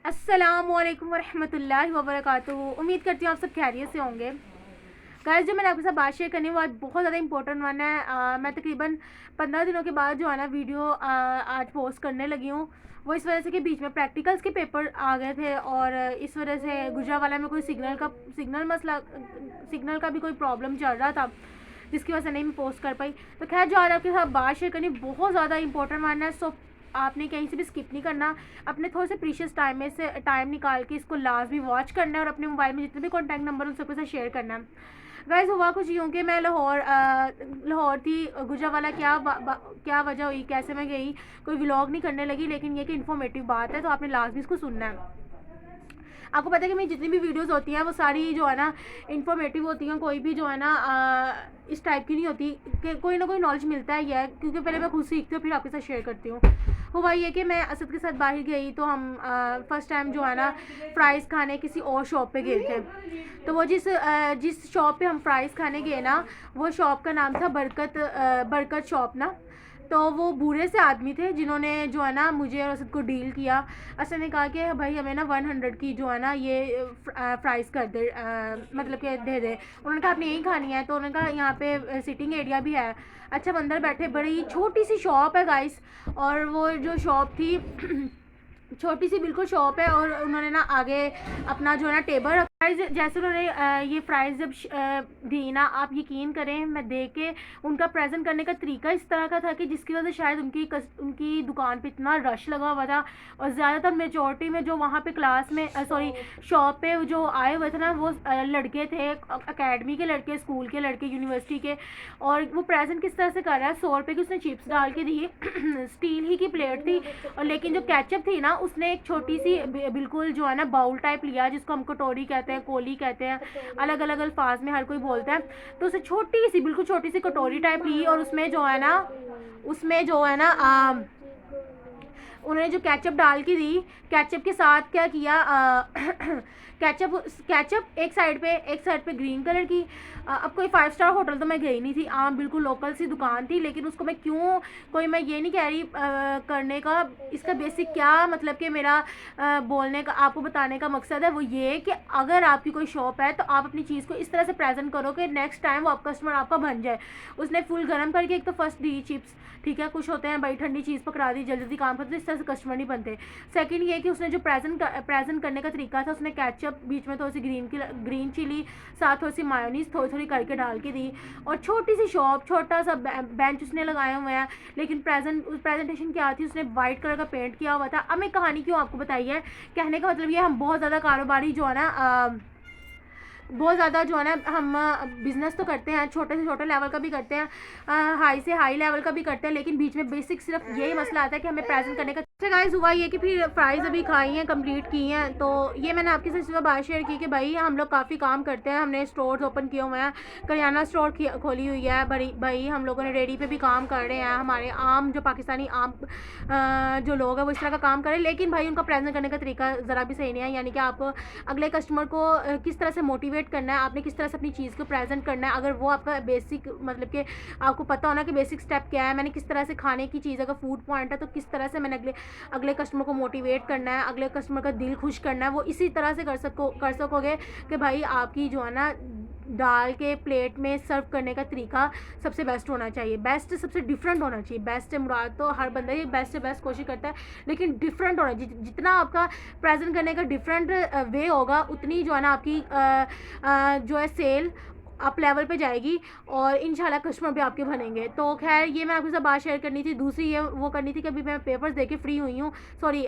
अस्सलामुअलैकुम वरहमतुल्लाहि वबरकातुहू। उम्मीद करती हूँ आप सब खैरियत से होंगे। गाइस, जो मैंने आपके साथ बात शेयर करनी है वो आज बहुत ज़्यादा इंपॉर्टेंट वन है। मैं तकरीबन 15 दिनों के बाद जो है ना वीडियो आज पोस्ट करने लगी हूँ। वो इस वजह से कि बीच में प्रैक्टिकल्स के पेपर आ गए थे और इस वजह से गुजरांवाला में कोई सिग्नल का भी कोई प्रॉब्लम चल रहा था, जिसकी वजह से नहीं मैं पोस्ट कर पाई। तो खैर, जो आज आपके साथ बात शेयर करनी बहुत ज़्यादा इंपॉर्टेंट वन है। सो आपने कहीं से भी स्किप नहीं करना। अपने थोड़े से प्रीशियस टाइम में से टाइम निकाल के इसको लाजमी वॉच करना है और अपने मोबाइल में जितने भी कॉन्टैक्ट नंबर उन सबके साथ शेयर करना है। गाइस, हुआ कुछ यूँ कि मैं लाहौर थी। गुजरांवाला क्या वजह हुई, कैसे मैं गई, कोई व्लॉग नहीं करने लगी, लेकिन ये कि इन्फॉर्मेटिव बात है तो आपने लाजमी इसको सुनना है। आपको पता है कि मेरी जितनी भी वीडियोस होती हैं वो सारी जो है ना इन्फॉर्मेटिव होती हैं। कोई भी जो है ना इस टाइप की नहीं होती कि कोई ना कोई नॉलेज मिलता ही है, क्योंकि पहले मैं खुद सीखती हूँ फिर आपके साथ शेयर करती हूँ। हुआ ये कि मैं असद के साथ बाहर गई तो हम फर्स्ट टाइम जो है ना फ्राइज़ खाने किसी और शॉप पे गए थे। तो वो जिस शॉप पे हम फ्राइज़ खाने गए ना, वो शॉप का नाम था बरकत शॉप ना। तो वो बूढ़े से आदमी थे जिन्होंने जो है ना मुझे और असद को डील किया। असद ने कहा कि भाई हमें ना 100 की जो है ना ये फ्राइज़ कर दे, मतलब कि दे दे। उन्होंने कहा आपने यहीं खानी है, तो उन्होंने कहा यहाँ पे सिटिंग एरिया भी है। अच्छा, हम अंदर बैठे, बड़ी छोटी सी शॉप है गाइस। और वो जो शॉप थी छोटी सी बिल्कुल शॉप है और उन्होंने ना आगे अपना जो है ना टेबल रखा। जैसे उन्होंने ये प्राइस जब दी ना, आप यकीन करें मैं देख के उनका प्रेजेंट करने का तरीका इस तरह का था कि जिसकी वजह से शायद उनकी दुकान पे इतना रश लगा हुआ था। और ज़्यादातर मेजॉरिटी में जो वहाँ पे क्लास में शॉप पे जो आए हुए थे ना, वो लड़के थे, अकेडमी के लड़के, स्कूल के लड़के, यूनिवर्सिटी के। और वो प्रेजेंट किस तरह से कर रहा है, 100 रुपये की उसने चिप्स डाल के दी। स्टील ही की प्लेट थी और लेकिन जो केचप थी ना, उसने एक छोटी सी बिल्कुल जो है ना बाउल टाइप लिया, जिसको हम कटोरी कहते हैं, कोली कहते हैं, अलग अलग अल्फाज में हर कोई बोलता है। तो उसे छोटी सी बिल्कुल छोटी सी कटोरी टाइप ली और उसमें जो है ना उन्होंने जो केचप डाल के दी, केचप के साथ क्या किया, केचप एक साइड पे ग्रीन कलर की। अब कोई 5 स्टार होटल तो मैं गई नहीं थी, आम बिल्कुल लोकल सी दुकान थी। लेकिन उसको मैं क्यों, कोई मैं ये नहीं कह रही करने का, इसका बेसिक क्या मतलब कि मेरा बोलने का, आपको बताने का मकसद है वो ये कि अगर आपकी कोई शॉप है तो आप अपनी चीज़ को इस तरह से प्रेजेंट करो कि नेक्स्ट टाइम वो कस्टमर आपका बन जाए। उसने फुल गर्म करके एक तो फर्स्ट दी चिप्स, ठीक है, कुछ होते हैं भाई ठंडी चीज़ पकड़ा दी, जल्दी जल्दी काम करते, इस तरह से कस्टमर नहीं बनते। सेकंड ये कि उसने जो प्रेजेंट करने का तरीका था, उसने केचप बीच में थोड़ी सी ग्रीन चिली, साथ थोड़ी सी मायोनीज थोड़ी थोड़ी करके डाल के दी। और छोटी सी शॉप, छोटा सा बेंच उसने लगाए हुए हैं, लेकिन प्रेजेंटेशन क्या थी, उसने वाइट कलर का पेंट किया हुआ था। अब मैं कहानी क्यों आपको बताई है, कहने का मतलब ये हम बहुत ज़्यादा कारोबारी जो है ना बहुत ज़्यादा जो है ना हम बिज़नेस तो करते हैं, छोटे से छोटे लेवल का भी करते हैं, हाई से हाई लेवल का भी करते हैं, लेकिन बीच में बेसिक सिर्फ यही मसला आता है कि हमें प्रेजेंट करने का। अच्छा गाइस, हुआ ये कि फिर फ्राइज़ अभी खाई हैं, कंप्लीट की हैं। तो ये मैंने आपके साथ सुबह बात शेयर की कि भाई हम लोग काफ़ी काम करते हैं, हमने स्टोर्स ओपन किए हुए हैं, करियाना स्टोर खोली हुई है भाई, हम लोगों ने रेडी पे भी काम कर रहे हैं। हमारे आम जो पाकिस्तानी आम जो लोग हैं वो इस तरह का काम करें, लेकिन भाई उनका प्रेजेंट करने का तरीका ज़रा भी सही नहीं है। यानी कि आप अगले कस्टमर को किस तरह से मोटिवेट करना है, आपने किस तरह से अपनी चीज़ को प्रेजेंट करना है। अगर वो आपका बेसिक मतलब कि आपको पता होना कि बेसिक स्टेप क्या है, मैंने किस तरह से खाने की चीज़, अगर फूड पॉइंट है तो किस तरह से मैंने अगले कस्टमर को मोटिवेट करना है, अगले कस्टमर का दिल खुश करना है, वो इसी तरह से कर सकोगे कि भाई आपकी जो है ना डाल के प्लेट में सर्व करने का तरीका सबसे बेस्ट होना चाहिए, बेस्ट सबसे डिफरेंट होना चाहिए। बेस्ट मुराद तो हर बंदा ही बेस्ट से बेस्ट कोशिश करता है, लेकिन डिफरेंट होना चाहिए। जितना आपका प्रेजेंट करने का डिफरेंट वे होगा, उतनी जो है ना आपकी जो है सेल अप लेवल पे जाएगी और इंशाल्लाह कस्टमर भी आपके बनेंगे। तो खैर, ये मैं आपके साथ बात शेयर करनी थी। दूसरी ये वो करनी थी कि अभी मैं पेपर्स दे के फ्री हुई हूँ, सॉरी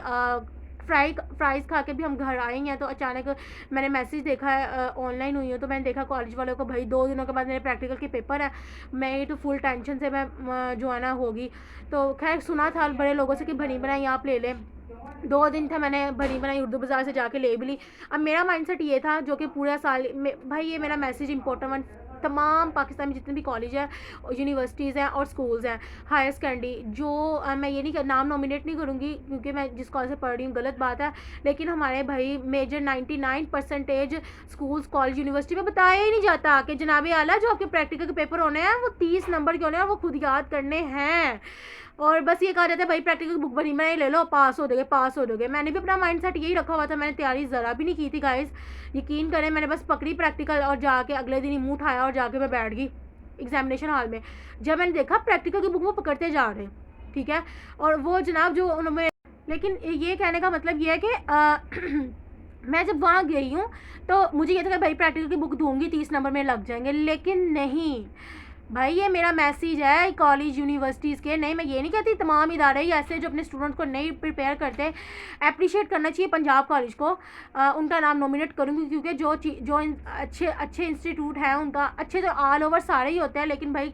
फ्राइज़ खा के भी हम घर आए हैं। तो अचानक मैंने मैसेज देखा है, ऑनलाइन हुई हूँ तो मैंने देखा कॉलेज वालों को, भाई 2 दिनों के बाद मेरे प्रैक्टिकल के पेपर है, मैं ये तो फुल टेंशन से मैं जो है ना होगी। तो खैर, सुना था बड़े लोगों से कि बनी बनाई आप ले लें। 2 दिन था, मैंने बनी बनाई उर्दू बाज़ार से जाके ले भी ली। अब मेरा माइंडसेट ये था, जो कि पूरा साल में भाई ये मेरा मैसेज इंपॉर्टेंट तमाम पाकिस्तान में जितने भी कॉलेज हैं, यूनिवर्सिटीज़ हैं और स्कूल्स हैं, हायर सेकेंडरी, जो मैं ये नहीं नाम नॉमिनेट नहीं करूँगी क्योंकि मैं जिस कॉलेज से पढ़ रही हूँ गलत बात है, लेकिन हमारे भाई मेजर 99% स्कूल्स कॉलेज यूनिवर्सिटी में बताया ही नहीं जाता कि जनाब आला जो आपके प्रैक्टिकल के पेपर होने हैं वो 30 नंबर के होने हैं और वो खुद याद करने हैं। और बस ये कहा जाता है भाई प्रैक्टिकल बुक बनी बनाई ले लो, पास हो दोगे पास हो दोगे। मैंने भी अपना माइंड सेट यही रखा हुआ था, मैंने तैयारी ज़रा भी नहीं की थी गाइस, यकीन करें। मैंने बस पकड़ी प्रैक्टिकल और जाके अगले दिन ही मुँह उठाया और जाके मैं बैठ गई एग्जामिनेशन हॉल में। जब मैंने देखा प्रैक्टिकल की बुक वो पकड़ते जा रहे, ठीक है, और वो जनाब जो उन्होंने, लेकिन ये कहने का मतलब ये है कि मैं जब वहाँ गई हूँ तो मुझे ये था कि भाई प्रैक्टिकल की बुक दूंगी 30 नंबर में लग जाएंगे, लेकिन नहीं भाई। ये मेरा मैसेज है कॉलेज यूनिवर्सिटीज़ के, नहीं मैं ये नहीं कहती तमाम इदारे ही ऐसे जो अपने स्टूडेंट्स को नहीं प्रिपेयर करते, अप्रिशिएट करना चाहिए पंजाब कॉलेज को। उनका नाम नॉमिनेट करूँगी क्योंकि जो अच्छे इंस्टीट्यूट हैं उनका अच्छे तो ऑल ओवर सारे ही होते हैं, लेकिन भाई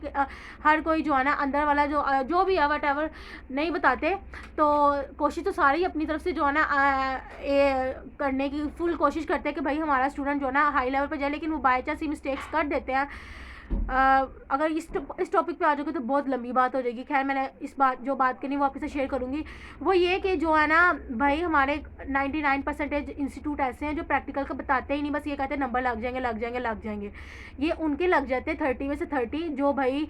हर कोई जो है ना अंदर वाला जो भी है वट एवर नहीं बताते। तो कोशिश तो सारे ही अपनी तरफ से जो है ना करने की फुल कोशिश करते हैं कि भाई हमारा स्टूडेंट जो है ना हाई लेवल पर जाए, लेकिन वो बाई चांस ही मिस्टेक्स कर देते हैं। अगर इस टॉपिक पे आ जाओगे तो बहुत लंबी बात हो जाएगी। खैर मैंने जो बात करनी वो आपके साथ शेयर करूँगी, वो ये कि जो है ना भाई हमारे 99% इंस्टीट्यूट ऐसे हैं जो प्रैक्टिकल का बताते ही नहीं, बस ये कहते हैं नंबर लग जाएंगे लग जाएंगे लग जाएंगे। ये उनके लग जाते हैं 30 में से 30 जो भाई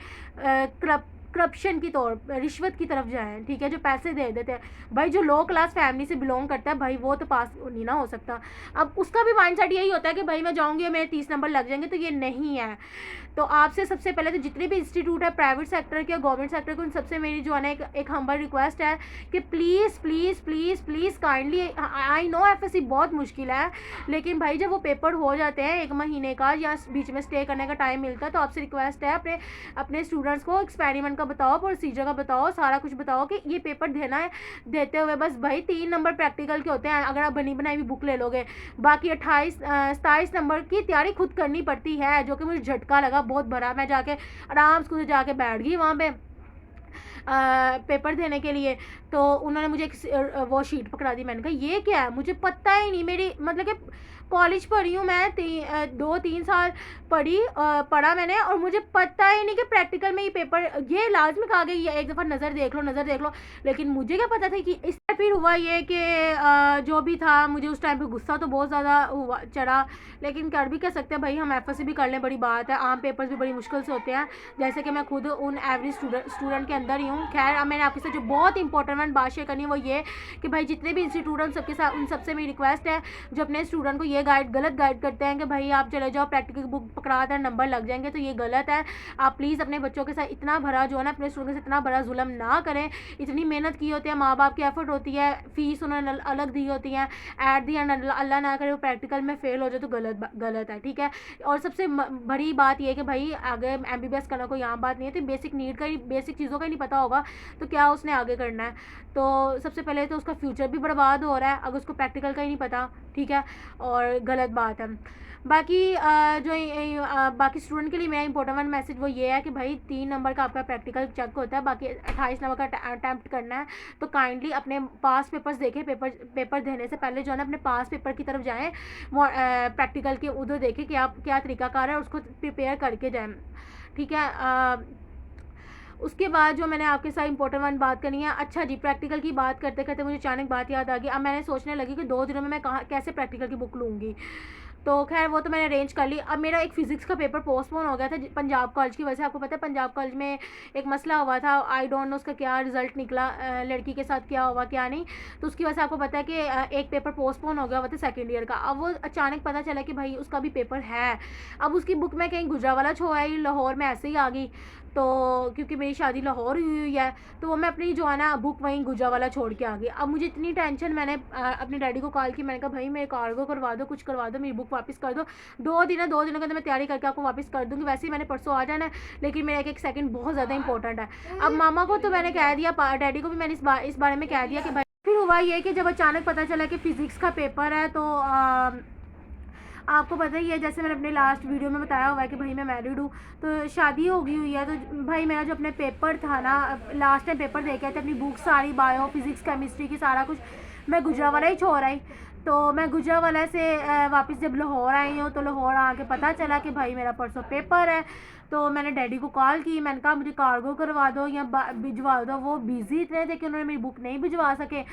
करप्शन की तौर रिश्वत की तरफ जाएँ, ठीक है, जो पैसे दे देते हैं। भाई जो लो क्लास फैमिली से बिलोंग करता है भाई वो तो पास नहीं ना हो सकता। अब उसका भी माइंड सेट यही होता है कि भाई मैं जाऊँगी और मेरे 30 नंबर लग जाएंगे, तो ये नहीं है। तो आपसे सबसे पहले तो जितने भी इंस्टीट्यूट है प्राइवेट सेक्टर के गवर्नमेंट सेक्टर के, उन सबसे मेरी जो है ना एक हम्बल रिक्वेस्ट है कि please please please please kindly, I know FSc बहुत मुश्किल है, लेकिन भाई जब वो पेपर हो जाते हैं 1 महीने का या बीच में स्टे करने का टाइम मिलता है, तो आपसे रिक्वेस्ट है अपने स्टूडेंट्स को एक्सपेरिमेंट का बताओ, प्रोसीजर का बताओ, सारा कुछ बताओ कि ये पेपर देना है। देते हुए बस भाई 3 नंबर प्रैक्टिकल के होते हैं अगर आप बनी बनाई हुई बुक ले लोगे, बाकी 27 नंबर की तैयारी खुद करनी पड़ती है, जो कि मुझे झटका लगा बहुत भरा। मैं जाके आराम से जाके बैठ गई वहाँ पे पेपर देने के लिए, तो उन्होंने मुझे वो शीट पकड़ा दी। मैंने कहा ये क्या है, मुझे पता ही नहीं, मेरी मतलब कि कॉलेज पढ़ी हूँ मैं 2-3 साल पढ़ा मैंने, और मुझे पता ही नहीं कि प्रैक्टिकल में ये पेपर ये लाजमी कहा गया एक दफ़ा नज़र देख लो, लेकिन मुझे क्या पता था कि इस फिर हुआ ये कि जो भी था, मुझे उस टाइम पे गुस्सा तो बहुत ज़्यादा चढ़ा, लेकिन कर भी कह सकते हैं भाई, हम एफएससी भी कर लें बड़ी बात है, आम पेपर्स भी बड़ी मुश्किल से होते हैं, जैसे कि मैं खुद उन एवरेज स्टूडेंट के अंदर ही हूँ। खैर अब मैंने आपके साथ जो बहुत इंपॉर्टेंट बात शेयर करनी है वो ये कि भाई जितने भी इंस्टीट्यूट हैं सबके साथ उन सबसे मेरी रिक्वेस्ट है जो अपने स्टूडेंट को ये गलत गाइड करते हैं कि भाई आप चले जाओ प्रैक्टिकल बुक पकड़ा कर नंबर लग जाएंगे, तो ये गलत है। आप प्लीज़ अपने बच्चों के साथ इतना भरा जो है ना अपने स्टूडेंट से इतना बड़ा जुल्म ना करें। इतनी मेहनत की होती है, माँ बाप की एफर्ट होती है, फीस उन्होंने अलग दी होती है, एट दी एंड अल्लाह ना करे वो प्रैक्टिकल में फेल हो जाए तो गलत है, ठीक है। और सबसे बड़ी बात ये है कि भाई आगे एमबीबीएस करना कोई आम बात नहीं है, तो बेसिक नीड का ही, बेसिक चीज़ों का ही नहीं पता होगा तो क्या उसने आगे करना है। तो सबसे पहले तो उसका फ्यूचर भी बर्बाद हो रहा है अगर उसको प्रैक्टिकल का ही नहीं पता, ठीक है, और गलत बात है। बाकी बाकी स्टूडेंट के लिए मेरा इंपॉर्टेंट मैसेज वो ये है कि भाई 3 नंबर का आपका प्रैक्टिकल चेक होता है, बाकी 28 नंबर का अटैम्प्ट करना है, तो काइंडली अपने पास पेपर्स देखें। पेपर देने से पहले जो है ना अपने पास पेपर की तरफ जाएँ, प्रैक्टिकल के उधर देखें कि आप क्या तरीकाकार है, उसको प्रिपेयर करके जाएँ, ठीक है। उसके बाद जो मैंने आपके साथ इंपॉर्टेंट बात करनी है, अच्छा जी, प्रैक्टिकल की बात करते करते मुझे अचानक बात याद आ गई। अब मैंने सोचने लगी कि 2 दिनों में मैं कैसे प्रैक्टिकल की बुक लूँगी, तो खैर वो तो मैंने अरेंज कर ली। अब मेरा एक फ़िज़िक्स का पेपर पोस्टपोन हो गया था पंजाब कॉलेज की वजह से। आपको पता है पंजाब कॉलेज में एक मसला हुआ था, आई डोंट नो उसका क्या रिज़ल्ट निकला, लड़की के साथ क्या हुआ क्या नहीं, तो उसकी वजह से आपको पता है कि एक पेपर पोस्टपोन हो गया हुआ था सेकेंड ईयर का। अब वो अचानक पता चला कि भाई उसका भी पेपर है। अब उसकी बुक मैं कहीं गुजरावाला छोड़ी, लाहौर में ऐसे ही आ गई, तो क्योंकि मेरी शादी लाहौर हुई है, तो वो मैं अपनी जो है ना बुक वहीं गुजरावाला छोड़ के आ गई। अब मुझे इतनी टेंशन, मैंने अपने डैडी को कॉल की, मैंने कहा भाई मेरे कार्गो करवा दो, कुछ करवा दो, मेरी बुक वापस कर दो। 2 दिनों के अंदर मैं तैयारी करके आपको वापस कर दूँगी, वैसे ही मैंने परसों आ जाना है, लेकिन मेरा एक सेकंड बहुत ज़्यादा इंपॉर्टेंट है। अब मामा को तो मैंने कह दिया, डैडी को भी मैंने इस बारे में कह दिया कि भाई। फिर हुआ ये कि जब अचानक पता चला कि फ़िज़िक्स का पेपर है, तो आपको पता ही है, जैसे मैंने अपने लास्ट वीडियो में बताया हुआ है कि भाई मैं मैरिड हूँ, तो शादी हो गई हुई है, तो भाई मेरा जो अपने पेपर था ना, लास्ट टाइम पेपर दे के आए थे, अपनी बुक सारी बायो फिज़िक्स केमिस्ट्री की सारा कुछ मैं गुजरावाला ही छोड़ आई। तो मैं गुजरांवाला से वापस जब लाहौर आई हूँ तो लाहौर आके पता चला कि भाई मेरा परसों पेपर है। तो मैंने डैडी को कॉल की, मैंने कहा मुझे कार्गो करवा दो या भिजवा दो। वो बिज़ी इतने थे कि उन्होंने मेरी बुक नहीं भिजवा सके।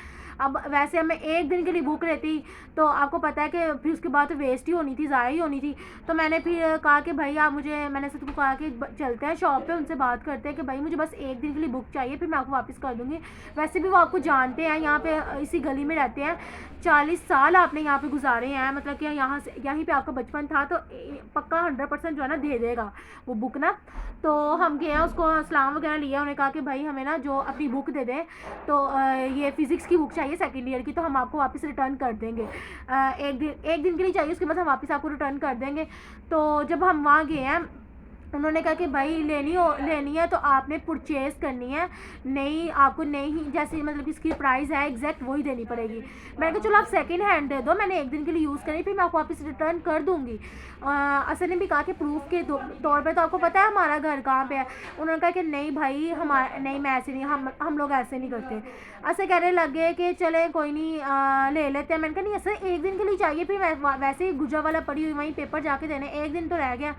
अब वैसे मैं एक दिन के लिए बुक लेती तो आपको पता है कि फिर उसके बाद तो वेस्ट ही होनी थी, ज़ाया ही होनी थी। तो मैंने फिर कहा कि भाई आप मुझे, मैंने सबको कहा कि चलते हैं शॉप पे, उनसे बात करते हैं कि भाई मुझे बस एक दिन के लिए बुक चाहिए, फिर मैं आपको वापस कर दूँगी। वैसे भी वो आपको जानते हैं, यहाँ पे इसी गली में रहते हैं, 40 साल आपने यहाँ पे गुजारे हैं, मतलब कि यहाँ से यहीं पे आपका बचपन था, तो पक्का 100% जो है ना दे देगा वो बुक ना। तो हम गए हैं, उसको सलाम वगैरह लिया, उन्हें कहा कि भाई हमें ना जो अपनी बुक दे दें, तो ये फ़िज़िक्स की बुक चाहिए सेकेंड ईयर की, तो हम आपको वापस रिटर्न कर देंगे। एक दिन के लिए चाहिए, उसके बाद हम वापस आपको रिटर्न कर देंगे। तो जब हम वहाँ गए हैं, उन्होंने कहा कि भाई लेनी है तो आपने परचेज़ करनी है, नहीं आपको नहीं, जैसे मतलब इसकी प्राइस है एग्जैक्ट वही देनी पड़ेगी। मैंने कहा चलो आप सेकंड हैंड दे दो, मैंने एक दिन के लिए यूज़ करी, फिर मैं आपको वापस रिटर्न कर दूँगी। असल ने भी कहा कि प्रूफ के तौर पे, तो आपको पता है हमारा घर कहाँ पे है। उन्होंने कहा कि नहीं भाई हमारा नहीं, मैं ऐसे नहीं, हम लोग ऐसे नहीं करते। ऐसे कहने लगे कि चले कोई नहीं ले लेते हैं। मैंने कहा नहीं ऐसे एक दिन के लिए चाहिए, फिर वैसे ही गुजरांवाला पड़ी हुई वहीं पेपर जाके देने, एक दिन तो रह गया।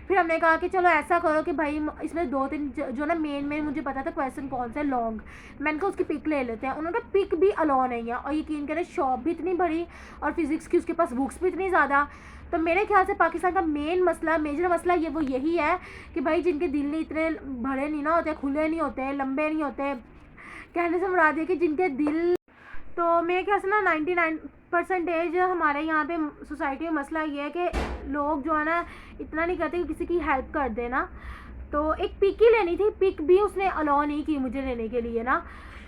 फिर हमने कहा कि चलो ऐसा करो कि भाई इसमें 2-3 जो ना मेन मुझे पता था क्वेश्चन कौन सा है, लॉन्ग, मैंने कहा उसकी पिक ले लेते हैं। उन्होंने कहा पिक भी अलाउ नहीं है, और यकीन करें शॉप भी इतनी बड़ी और फिज़िक्स की उसके पास बुक्स भी इतनी ज़्यादा। तो मेरे ख्याल से पाकिस्तान का मेजर मसला यही है कि भाई जिनके दिल नहीं इतने भरे नहीं ना होते, खुले नहीं होते, लंबे नहीं होते, कहने से मुराद है कि जिनके दिल, तो मेरे ख्याल से ना 99% हमारे यहाँ पे सोसाइटी में मसला ये है कि लोग जो है ना इतना नहीं करते कि किसी की हेल्प कर देना। तो एक पिक ही लेनी थी, पिक भी उसने अलाउ नहीं की मुझे लेने के लिए ना।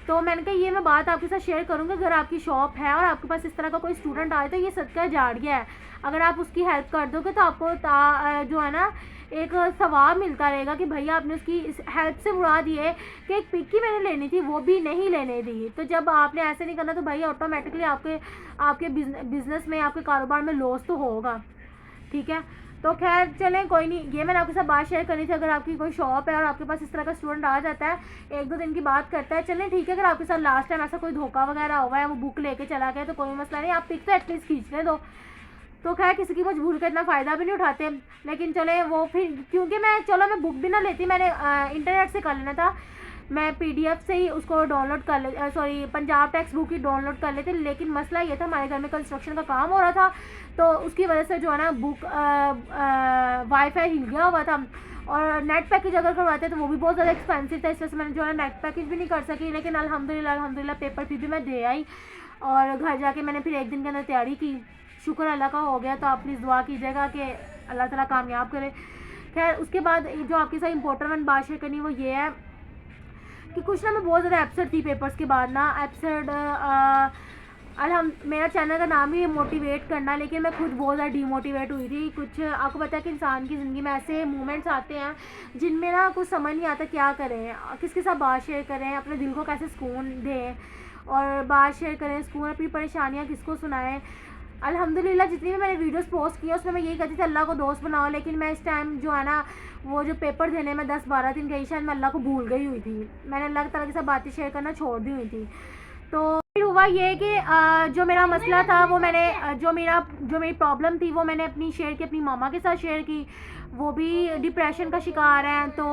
तो मैंने कहा ये मैं बात आपके साथ शेयर करूँगी, अगर आपकी शॉप है और आपके पास इस तरह का कोई स्टूडेंट आए तो ये सदका जारिया है, अगर आप उसकी हेल्प कर दोगे तो आपको जो है ना एक सवाब मिलता रहेगा कि भैया आपने उसकी इस हेल्प से मुराद ये कि एक पिक ही मैंने लेनी थी वो भी नहीं लेने दी। तो जब आपने ऐसे नहीं करना तो भैया ऑटोमेटिकली आपके बिज़नेस में, आपके कारोबार में लॉस तो होगा, ठीक है। तो खैर चलें कोई नहीं, ये मैंने आपके साथ बात शेयर करनी थी। अगर आपकी कोई शॉप है और आपके पास इस तरह का स्टूडेंट आ जाता है, 1-2 दिन की बात करता है, चलें ठीक है। अगर आपके साथ लास्ट टाइम ऐसा कोई धोखा वगैरह हुआ है, वो बुक लेके चला गया, तो कोई मसला नहीं, आप पिक तो एटलीस्ट खींचने दो। तो खैर किसी की मजबूरी का इतना फ़ायदा भी नहीं उठाते, लेकिन चले वो फिर, क्योंकि मैं बुक भी ना लेती, मैंने इंटरनेट से कर लेना था, मैं PDF से ही उसको डाउनलोड कर ले, सॉरी पंजाब टेक्स्ट बुक ही डाउनलोड कर लेते। लेकिन मसला ये था हमारे घर में कंस्ट्रक्शन का काम हो रहा था, तो उसकी वजह से जो है ना बुक वाईफाई हिल गया हुआ था, और नेट पैकेज अगर करवाते तो वो भी बहुत ज़्यादा एक्सपेंसिव था, इस वजह से मैंने जो है नेट पैकेज भी नहीं कर सकी। लेकिन अल्हम्दुलिल्लाह पेपर फिर भी मैं दे आई, और घर जाके मैंने फिर एक दिन के अंदर तैयारी की, शुक्र अल्लाह का हो गया। तो आप प्लीज़ दुआ कीजिएगा कि अल्लाह ताला कामयाब करे। खैर उसके बाद जो आपके साथ इम्पोर्टेंट बात शेयर करनी वो ये है कि कुछ ना मैं बहुत ज़्यादा एब्सेंट थी पेपर्स के बाद ना, मेरा चैनल का नाम ही है मोटिवेट करना, लेकिन मैं खुद बहुत ज़्यादा डीमोटिवेट हुई थी। कुछ आपको पता है कि इंसान की ज़िंदगी में ऐसे मोमेंट्स आते हैं जिनमें ना कुछ समझ नहीं आता क्या करें, किसके साथ बात शेयर करें, अपने दिल को कैसे सुकून दें और बात शेयर करें, सुकून, अपनी परेशानियाँ किसको सुनाएं। अल्हम्दुलिल्लाह जितनी भी मैंने वीडियोस पोस्ट की है उसमें मैं यही कहती थी अल्लाह को दोस्त बनाओ, लेकिन मैं इस टाइम जो है ना वो जो पेपर देने में 10-12 दिन गई, शायद मैं अल्लाह को भूल गई हुई थी, मैंने अल्लाह ताला के साथ बातें शेयर करना छोड़ दी हुई थी। तो फिर हुआ ये कि जो मेरा मसला था वो मैंने जो मेरी प्रॉब्लम थी वो मैंने अपनी शेयर की, अपनी मामा के साथ शेयर की। वो भी डिप्रेशन का शिकार हैं, तो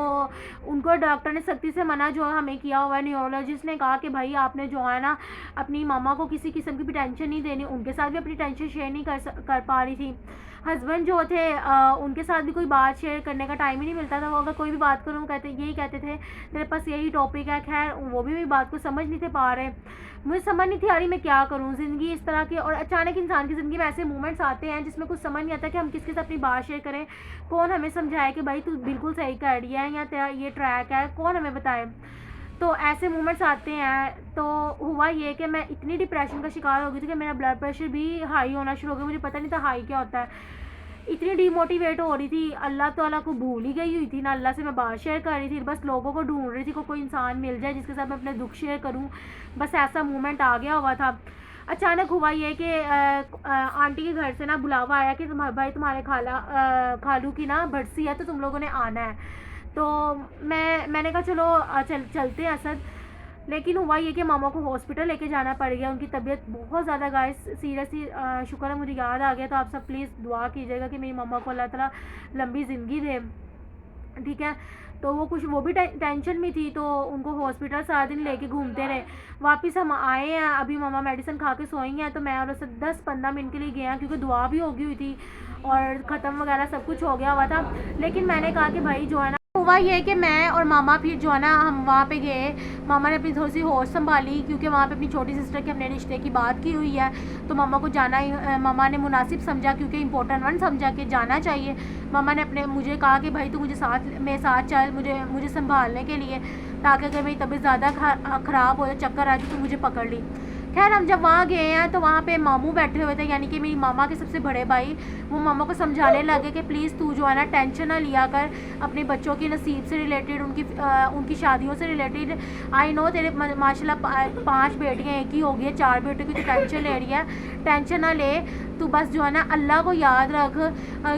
उनको डॉक्टर ने सख्ती से मना जो हमें किया हुआ है, न्यूरोलॉजिस्ट ने कहा कि भाई आपने जो है ना अपनी मामा को किसी किस्म की भी टेंशन नहीं देनी। उनके साथ भी अपनी टेंशन शेयर नहीं कर पा रही थी। हस्बैंड जो थे उनके साथ भी कोई बात शेयर करने का टाइम ही नहीं मिलता था। वो अगर कोई भी बात करूँ यही कहते थे तेरे पास यही टॉपिक है। खैर वो भी मेरी बात को समझ नहीं थे पा रहे, मुझे समझ नहीं थी आ रही मैं क्या करूँ। ज़िंदगी इस तरह की, और अचानक इंसान की ज़िंदगी में ऐसे मोमेंट्स आते हैं जिसमें कुछ समझ नहीं आता कि हम किसके साथ अपनी बात शेयर करें, कौन हमें समझाए कि भाई तू बिल्कुल सही कर रही है या तेरा ये ट्रैक है, कौन हमें बताए। तो ऐसे मोमेंट्स आते हैं। तो हुआ ये कि मैं इतनी डिप्रेशन का शिकार हो गई थी कि मेरा ब्लड प्रेशर भी हाई होना शुरू हो गया, मुझे पता नहीं था हाई क्या होता है। इतनी डीमोटिवेट हो रही थी, अल्लाह ताला को भूल ही गई हुई थी ना, अल्लाह से मैं बात शेयर कर रही थी, बस लोगों को ढूंढ रही थी कोई इंसान मिल जाए जिसके साथ मैं अपने दुख शेयर करूं। बस ऐसा मोमेंट आ गया हुआ था। अचानक हुआ ये कि आंटी के घर से ना बुलावा आया कि तुम्हारे खालू की ना बरसी है, तो तुम लोगों ने आना है। तो मैंने कहा चलो चलते हैं असद। लेकिन हुआ ये कि मामा को हॉस्पिटल लेके जाना पड़ गया, उनकी तबीयत बहुत ज़्यादा गाइस सीरियसली, शुक्र है मुझे याद आ गया। तो आप सब प्लीज़ दुआ कीजिएगा कि मेरी मम्मा को अल्लाह ताला लंबी ज़िंदगी दे, ठीक है। तो वो भी टेंशन में थी, तो उनको हॉस्पिटल सारा दिन लेके घूमते रहे। वापस हम आए हैं, अभी मम्मा मेडिसिन खा के सोई हैं, तो मैं और उससे 10-15 मिनट के लिए गया, क्योंकि दुआ भी होगी हुई थी और ख़त्म वगैरह सब कुछ हो गया हुआ था। लेकिन मैंने कहा कि भाई जो है ना, हुआ ये कि मैं और मामा फिर जो है ना हम वहाँ पे गए। मामा ने अपनी थोड़ी सी होश संभाली, क्योंकि वहाँ पे अपनी छोटी सिस्टर के अपने रिश्ते की बात की हुई है, तो मामा को जाना ही मामा ने मुनासिब समझा, क्योंकि इम्पोर्टेंट वन समझा कि जाना चाहिए। मामा ने अपने मुझे कहा कि भाई तू मेरे साथ चल, मुझे संभालने के लिए, ताकि अगर मेरी तबीयत ज़्यादा ख़राब हो या चक्कर आ जाए तो मुझे पकड़ ली। खैर हम जब वहाँ गए हैं तो वहाँ पे मामू बैठे हुए थे, यानी कि मेरी मामा के सबसे बड़े भाई। वो मामा को समझाने लगे कि प्लीज़ तू जो है ना टेंशन ना लिया कर, अपने बच्चों की नसीब से रिलेटेड, उनकी शादियों से रिलेटेड। आई नो तेरे माशाल्लाह 5 बेटियाँ एक ही हो गई है, 4 बेटों की तो टेंशन ले रही है। टेंशन ना ले, तू बस जो है ना अल्लाह को याद रख,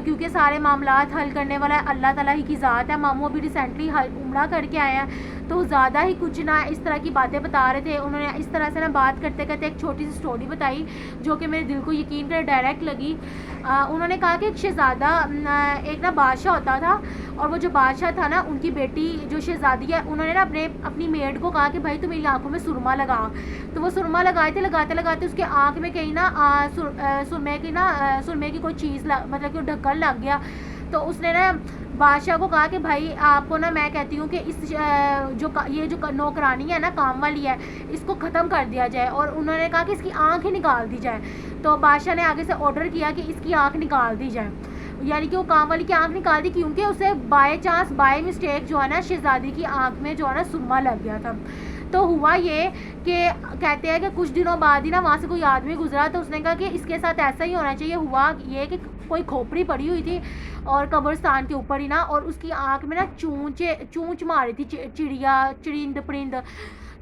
क्योंकि सारे मामलात हल करने वाला है अल्लाह ताला ही की ज़ात है। मामू अभी रिसेंटली उम्रा करके आए हैं, तो ज़्यादा ही कुछ ना इस तरह की बातें बता रहे थे। उन्होंने इस तरह से ना बात करते करते एक छोटी सी स्टोरी बताई, जो कि मेरे दिल को यकीन कर डायरेक्ट लगी। उन्होंने कहा कि एक शहज़ादा, एक ना बादशाह होता था, और वो जो बादशाह था ना, उनकी बेटी जो शहज़ादी है, उन्होंने ना अपनी मेड को कहा कि भाई तू मेरी आँखों में सुरमा लगा। तो वो सुरमा लगाए थे, लगाते लगाते उसके आँख में कहीं ना सुरमे की कोई चीज़ मतलब कि ढक्कन लग गया। तो उसने ना बादशाह को कहा कि भाई आपको ना मैं कहती हूँ कि ये जो नौकरानी है ना, काम वाली है, इसको ख़त्म कर दिया जाए। और उन्होंने कहा कि इसकी आँख ही निकाल दी जाए। तो बादशाह ने आगे से ऑर्डर किया कि इसकी आँख निकाल दी जाए, यानी कि वो काम वाली की आँख निकाल दी, क्योंकि उसे बाय मिस्टेक जो है ना शहज़ादी की आँख में जो है ना सुरमा लग गया था। तो हुआ ये कि कहते हैं कि कुछ दिनों बाद ही ना वहाँ से कोई आदमी गुजरा, तो उसने कहा कि इसके साथ ऐसा ही होना चाहिए। हुआ ये कि कोई खोपड़ी पड़ी हुई थी और कब्रिस्तान के ऊपर ही ना, और उसकी आँख में ना चूंच मारी थी चिड़िंद परिंद।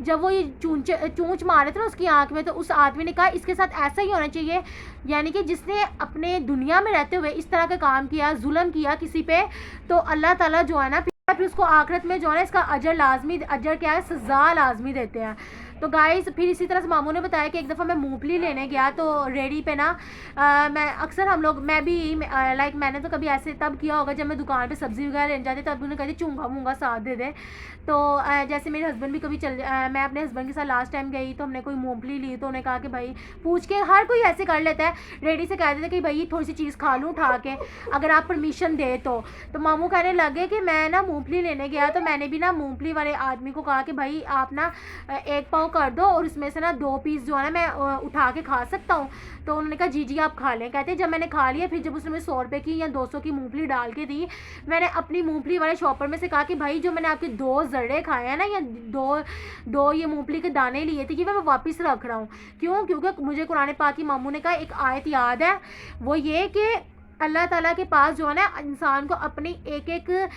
जब वो ये चूंच मारे थे ना उसकी आँख में, तो उस आदमी ने कहा इसके साथ ऐसा ही होना चाहिए, यानी कि जिसने अपने दुनिया में रहते हुए इस तरह का काम किया, जुल्म किया किसी पे, तो अल्लाह ताला जो है ना फिर उसको आखिरत में जो है ना इसका अजर क्या है, सज़ा लाजमी देते हैं। तो गाइस फिर इसी तरह से मामू ने बताया कि एक दफ़ा मैं मूंगफली लेने गया, तो रेडी पे ना मैं अक्सर मैं भी लाइक मैंने तो कभी ऐसे तब किया होगा जब मैं दुकान पे सब्ज़ी वगैरह लेने जाती, तब उन्होंने कहती चूंगा मूंगा साथ दे दे। तो जैसे मेरे हस्बैंड भी कभी मैं अपने हस्बैंड के साथ लास्ट टाइम गई, तो हमने कोई मूंगफली ली, तो उन्होंने कहा कि भाई पूछ के, हर कोई ऐसे कर लेता है, रेडी से कह देते कि भाई थोड़ी सी चीज़ खा लूँ उठा के, अगर आप परमिशन दे तो मामू कहने लगे कि मैं ना मूंगफली लेने गया, तो मैंने भी ना मूंगफली वाले आदमी को कहा कि भाई आप ना 1 पाव कर दो, और उसमें से ना 2 पीस जो है ना मैं उठा के खा सकता हूँ। तो उन्होंने कहा जी आप खा लें। कहते जब मैंने खा लिया, फिर जब उसने 100 रुपये की या 200 की मूंगफली डाल के दी, मैंने अपनी मूंगफली वाले शॉपर में से कहा कि भाई जो मैंने आपके 2 जर्रे खाए हैं ना, या दो ये मूंगफली के दाने लिए थे, ये मैं वापस रख रहा हूँ। क्यों? क्योंकि मुझे कुरान पाक की मामू ने कहा एक आयत याद है, वो ये कि अल्लाह ताला के पास जो है ना इंसान को अपनी एक एक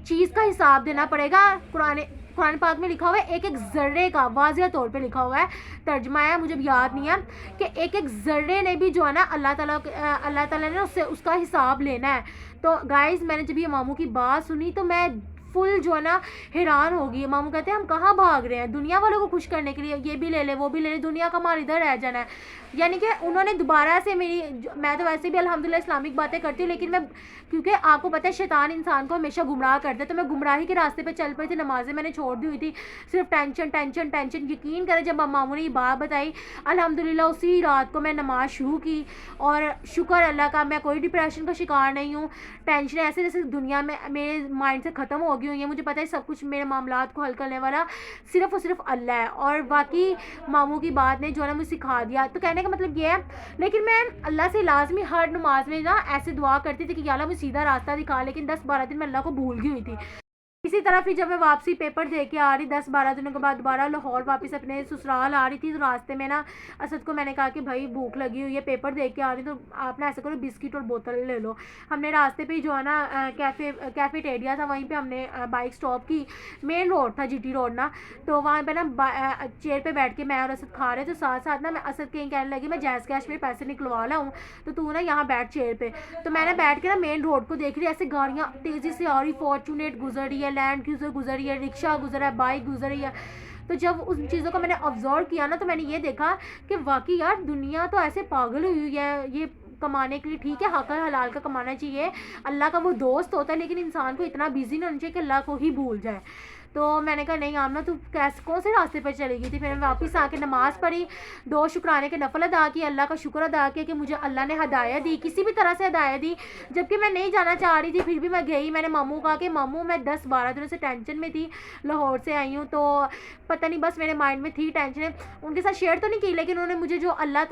चीज़ का हिसाब देना पड़ेगा। कुरान पाक में लिखा हुआ है एक एक ज़र्रे का, वाज़िया तौर पे लिखा हुआ है, तर्जमा है मुझे याद नहीं है, कि एक एक ज़र्रे ने भी जो है ना अल्लाह ताला ने उसका हिसाब लेना है। तो गाइज़ मैंने जब ये मामू की बात सुनी, तो मैं फुल जो है ना हैरान हो गई। मामू कहते हैं हम कहाँ भाग रहे हैं दुनिया वालों को खुश करने के लिए, ये भी ले ले वो भी ले ले, दुनिया का माल इधर रह जाना है। यानी कि उन्होंने दोबारा से मैं तो वैसे भी अल्हम्दुलिल्लाह इस्लामिक बातें करती हूँ, लेकिन मैं, क्योंकि आपको पता है शैतान इंसान को हमेशा गुमराह करता है, तो मैं गुमराही के रास्ते पे चल पड़ी थी, नमाज़ें मैंने छोड़ दी हुई थी, सिर्फ टेंशन। यकीन करें जब मामू ने ये बात बताई, अल्हम्दुलिल्लाह उसी रात को मैं नमाज़ शुरू की, और शुक्र अल्लाह का मैं कोई डिप्रेशन का शिकार नहीं हूँ। टेंशन ऐसे जैसे दुनिया में मेरे माइंड से ख़त्म हो गई हुई है। मुझे पता है सब कुछ मेरे मामलात को हल करने वाला सिर्फ़ और सिर्फ अल्लाह है, और बाकी मामू की बात ने जो है ना मुझे सिखा दिया। तो कहने का मतलब ये है, लेकिन मैं अल्लाह से लाजमी हर नमाज में ना ऐसे दुआ करती थी कि या अल्लाह मुझे सीधा रास्ता दिखा, लेकिन 10-12 दिन मैं अल्लाह को भूल गई हुई थी। इसी तरह फिर जब मैं वापसी पेपर दे के आ रही 10-12 दिनों के बाद दोबारा लाहौर वापस अपने ससुराल आ रही थी, तो रास्ते में ना असद को मैंने कहा कि भाई भूख लगी हुई है, पेपर दे के आ रही, तो आप ना ऐसा करो बिस्किट और बोतल ले लो। हमने रास्ते पे ही जो है ना कैफेटेरिया था, वहीं पे हमने बाइक स्टॉप की, मेन रोड था GT रोड ना, तो वहाँ पे ना चेयर पे बैठ के मैं और असद खा रहे, तो साथ साथ ना मैं असद कहीं कहने लगी मैं जैज़ कैश में पैसे निकलवा लाऊँ, तो तू ना यहाँ बैठ चेयर पे। तो मैंने बैठ के ना मेन रोड को देख रही, ऐसे गाड़ियाँ तेज़ी से आ रही, फॉर्चूनेट गुजर रही है, लैंड क्रूज़र गुजर रही है, रिक्शा गुजरा है, बाइक गुजर रही है। तो जब उन चीज़ों को मैंने ऑब्जर्व किया ना, तो मैंने ये देखा कि वाकई यार दुनिया तो ऐसे पागल हुई हुई है। ये कमाने के लिए ठीक है, हक हलाल का कमाना चाहिए, अल्लाह का वो दोस्त होता है, लेकिन इंसान को इतना बिजी नहीं होना चाहिए कि अल्लाह को ही भूल जाए। तो मैंने कहा नहीं आमना, तू कैसे कौन से रास्ते पर चली गई थी। फिर मैं वापस आके नमाज़ पढ़ी, 2 शुक्राने के नफल अदा किए, अल्लाह का शुक्र अदा किया कि मुझे अल्लाह ने हदायत दी, किसी भी तरह से हदायत दी, जबकि मैं नहीं जाना चाह रही थी, फिर भी मैं गई। मैंने मामू कहा कि मामू मैं 10-12 दिनों से टेंशन में थी, लाहौर से आई हूँ, तो पता नहीं बस मेरे माइंड में थी टेंशन। उनके साथ शेयर तो नहीं की, लेकिन उन्होंने मुझे जो अल्लाह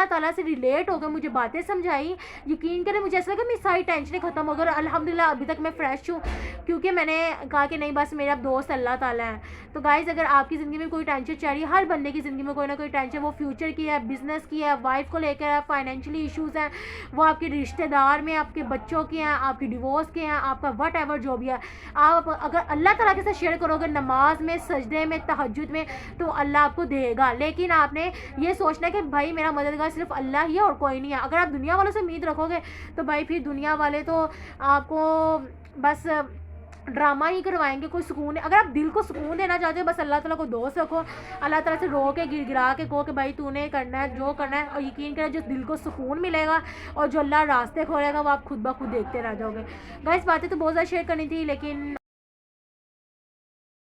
ताला से रिलेट होकर मुझे बातें समझाई, यकीन करें मुझे ऐसा लगा मेरी सारी टेंशनें ख़त्म हो गई। और अल्हम्दुलिल्लाह अभी तक मैं फ्रेश हूँ, क्योंकि मैंने कहा कि नहीं बस मेरा दोस्त अल्लाह ताला है। तो गाइज़ अगर आपकी ज़िंदगी में कोई टेंशन चल रही है, हर बंदे की ज़िंदगी में कोई ना कोई टेंशन, वो फ्यूचर की है, बिज़नेस की है, वाइफ को लेकर है, फाइनेंशियली इश्यूज़ हैं, वो आपके रिश्तेदार में, आपके बच्चों के हैं, आपकी डिवोर्स के हैं, आपका वट एवर जो भी है, आप अगर अल्लाह ताला के साथ शेयर करोगे नमाज में, सजदे में, तहज्जुद में, तो अल्लाह आपको देगा। लेकिन आपने ये सोचना है कि भाई मेरा मददगार सिर्फ अल्लाह ही है और कोई नहीं है। अगर आप दुनिया वालों से उम्मीद रखोगे तो भाई फिर दुनिया वाले तो आपको बस ड्रामा ही करवाएंगे, कोई सुकून नहीं। अगर आप दिल को सुकून देना चाहते हो, बस अल्लाह ताला को दोस्त रखो, अल्लाह ताला से रो के गिरा के कहो कि भाई तूने करना है जो करना है, और यकीन करें जो दिल को सुकून मिलेगा और जो अल्लाह रास्ते खोलेगा वो आप खुद ब खुद देखते रह जाओगे। गाइस बातें तो बहुत ज़्यादा शेयर करनी थी, लेकिन